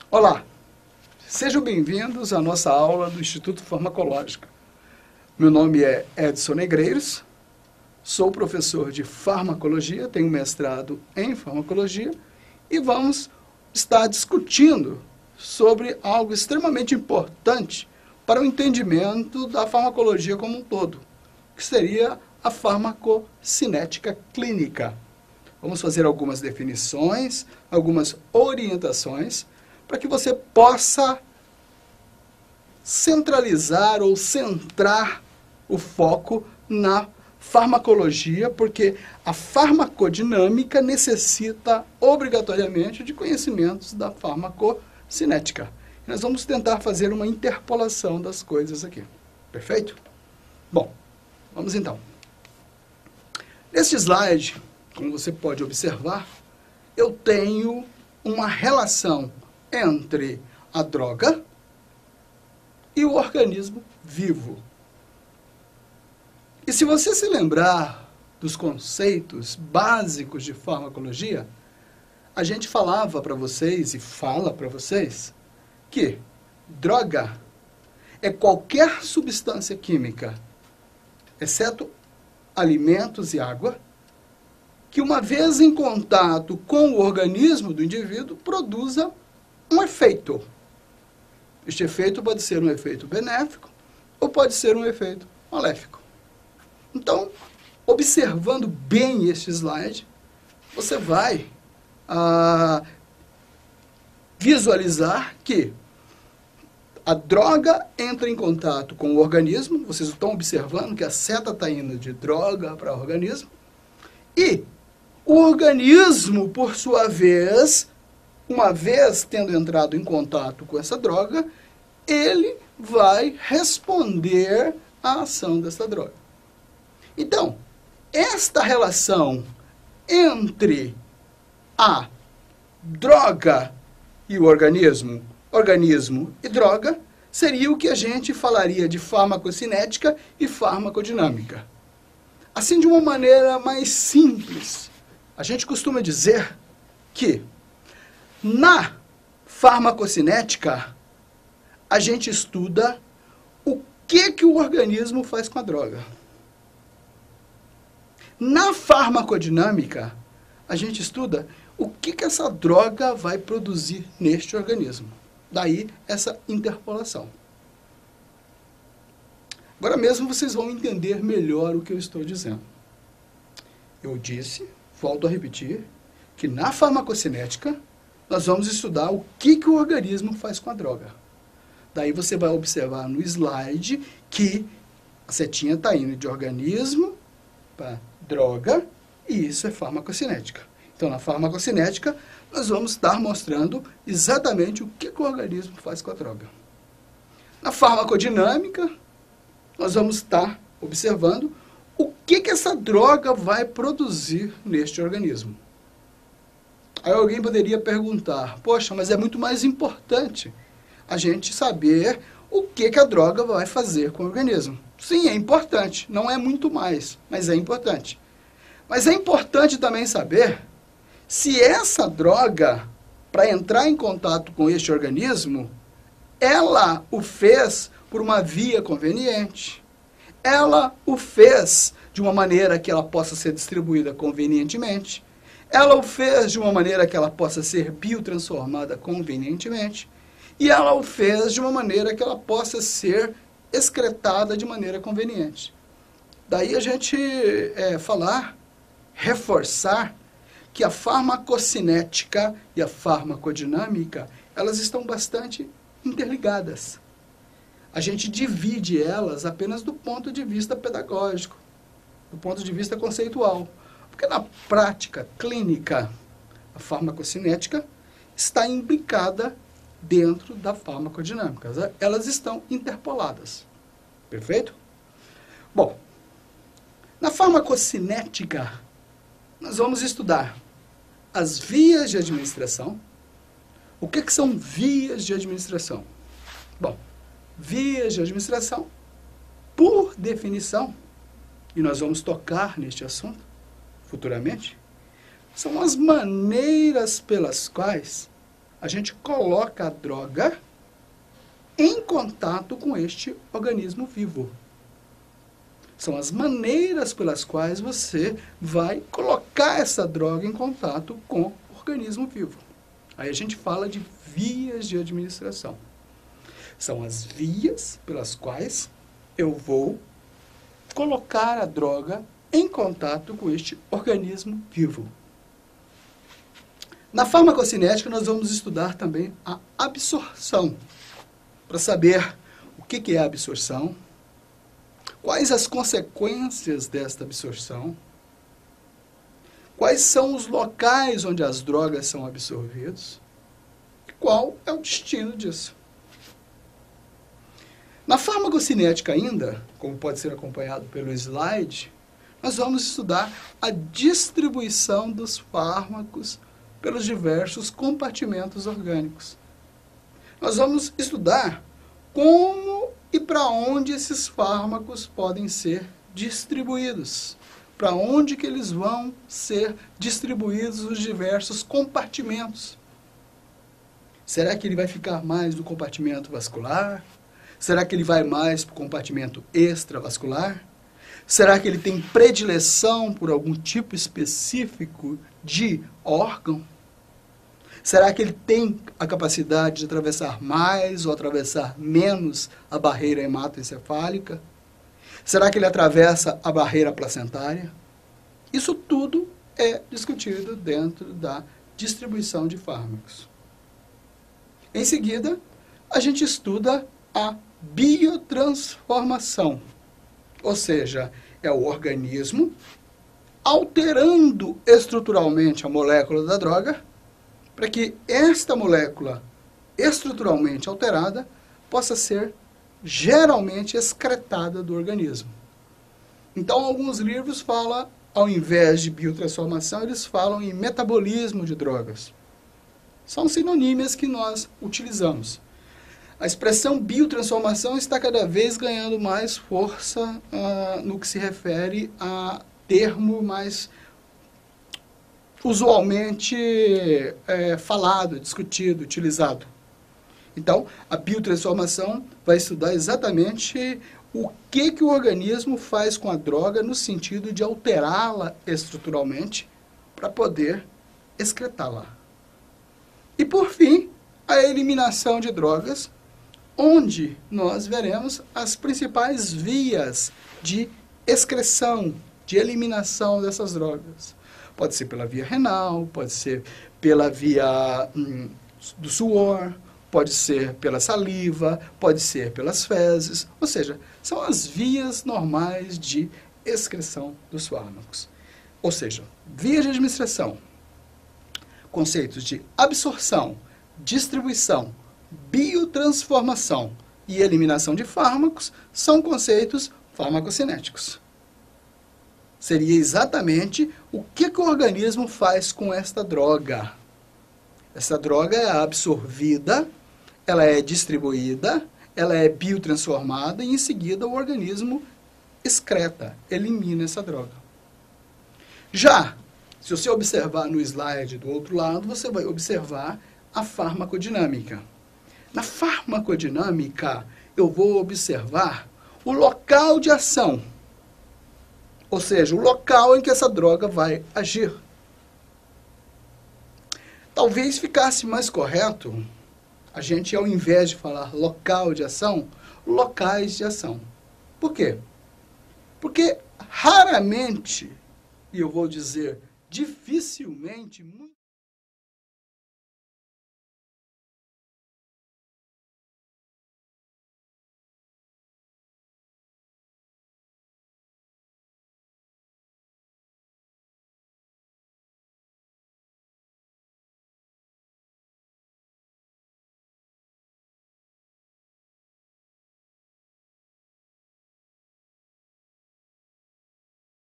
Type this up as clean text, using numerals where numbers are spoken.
Olá, sejam bem-vindos à nossa aula do Instituto Farmacológico. Meu nome é Edson Negreiros, sou professor de farmacologia, tenho mestrado em farmacologia e vamos estar discutindo sobre algo extremamente importante para o entendimento da farmacologia como um todo, que seria a farmacocinética clínica. Vamos fazer algumas definições, algumas orientações, para que você possa centralizar ou centrar o foco na farmacologia, porque a farmacodinâmica necessita obrigatoriamente de conhecimentos da farmacocinética. Nós vamos tentar fazer uma interpolação das coisas aqui. Perfeito? Bom, vamos então. Neste slide, como você pode observar, eu tenho uma relação entre a droga e o organismo vivo. E se você se lembrar dos conceitos básicos de farmacologia, a gente falava para vocês e fala para vocês que droga é qualquer substância química, exceto alimentos e água, que uma vez em contato com o organismo do indivíduo, produza um efeito. Este efeito pode ser um efeito benéfico ou pode ser um efeito maléfico. Então, observando bem este slide, você vai visualizar que a droga entra em contato com o organismo, vocês estão observando que a seta está indo de droga para o organismo, e o organismo, por sua vez, uma vez tendo entrado em contato com essa droga, ele vai responder à ação dessa droga. Então, esta relação entre a droga e o organismo e droga, seria o que a gente falaria de farmacocinética e farmacodinâmica. Assim, de uma maneira mais simples, a gente costuma dizer que na farmacocinética a gente estuda o que o organismo faz com a droga. Na farmacodinâmica, a gente estuda o que essa droga vai produzir neste organismo. Daí essa interpolação. Agora mesmo vocês vão entender melhor o que eu estou dizendo. Eu disse, volto a repetir, que na farmacocinética nós vamos estudar o que o organismo faz com a droga. Daí você vai observar no slide que a setinha está indo de organismo para droga, e isso é farmacocinética. Então, na farmacocinética, nós vamos estar mostrando exatamente o que o organismo faz com a droga. Na farmacodinâmica, nós vamos estar observando o que essa droga vai produzir neste organismo. Aí alguém poderia perguntar, poxa, mas é muito mais importante a gente saber o que a droga vai fazer com o organismo. Sim, é importante, não é muito mais, mas é importante. Mas é importante também saber se essa droga, para entrar em contato com este organismo, ela o fez por uma via conveniente. Ela o fez de uma maneira que ela possa ser distribuída convenientemente. Ela o fez de uma maneira que ela possa ser biotransformada convenientemente. E ela o fez de uma maneira que ela possa ser excretada de maneira conveniente. Daí a gente reforçar que a farmacocinética e a farmacodinâmica, elas estão bastante interligadas. A gente divide elas apenas do ponto de vista pedagógico, do ponto de vista conceitual. Porque na prática clínica, a farmacocinética está imbricada dentro da farmacodinâmica. Elas estão interpoladas. Perfeito? Bom, na farmacocinética, nós vamos estudar as vias de administração. O que são vias de administração? Bom, vias de administração, por definição, e nós vamos tocar neste assunto futuramente, são as maneiras pelas quais A gente coloca a droga em contato com este organismo vivo. São as maneiras pelas quais você vai colocar essa droga em contato com o organismo vivo. Aí a gente fala de vias de administração. São as vias pelas quais eu vou colocar a droga em contato com este organismo vivo. Na farmacocinética, nós vamos estudar também a absorção, para saber o que é a absorção, quais as consequências desta absorção, quais são os locais onde as drogas são absorvidas e qual é o destino disso. Na farmacocinética ainda, como pode ser acompanhado pelo slide, nós vamos estudar a distribuição dos fármacos pelos diversos compartimentos orgânicos. Nós vamos estudar como e para onde esses fármacos podem ser distribuídos. Para onde que eles vão ser distribuídos nos diversos compartimentos. Será que ele vai ficar mais no compartimento vascular? Será que ele vai mais para o compartimento extravascular? Será que ele tem predileção por algum tipo específico de órgão? Será que ele tem a capacidade de atravessar mais ou atravessar menos a barreira hematoencefálica? Será que ele atravessa a barreira placentária? Isso tudo é discutido dentro da distribuição de fármacos. Em seguida, a gente estuda a biotransformação, ou seja, é o organismo alterando estruturalmente a molécula da droga para que esta molécula estruturalmente alterada possa ser geralmente excretada do organismo. Então, alguns livros falam, ao invés de biotransformação, eles falam em metabolismo de drogas. São sinonímias que nós utilizamos. A expressão biotransformação está cada vez ganhando mais força no que se refere a termo mais usualmente falado, discutido, utilizado. Então, a biotransformação vai estudar exatamente o que o organismo faz com a droga no sentido de alterá-la estruturalmente para poder excretá-la. E, por fim, a eliminação de drogas, onde nós veremos as principais vias de excreção, de eliminação dessas drogas. Pode ser pela via renal, pode ser pela via do suor, pode ser pela saliva, pode ser pelas fezes, ou seja, são as vias normais de excreção dos fármacos. Ou seja, vias de administração, conceitos de absorção, distribuição, biotransformação e eliminação de fármacos são conceitos farmacocinéticos. Seria exatamente o que o organismo faz com esta droga. Essa droga é absorvida, ela é distribuída, ela é biotransformada e em seguida o organismo excreta, elimina essa droga. Já, se você observar no slide do outro lado, você vai observar a farmacodinâmica. Na farmacodinâmica, eu vou observar o local de ação. Ou seja, o local em que essa droga vai agir. Talvez ficasse mais correto a gente, ao invés de falar local de ação, locais de ação. Por quê? Porque raramente, e eu vou dizer dificilmente,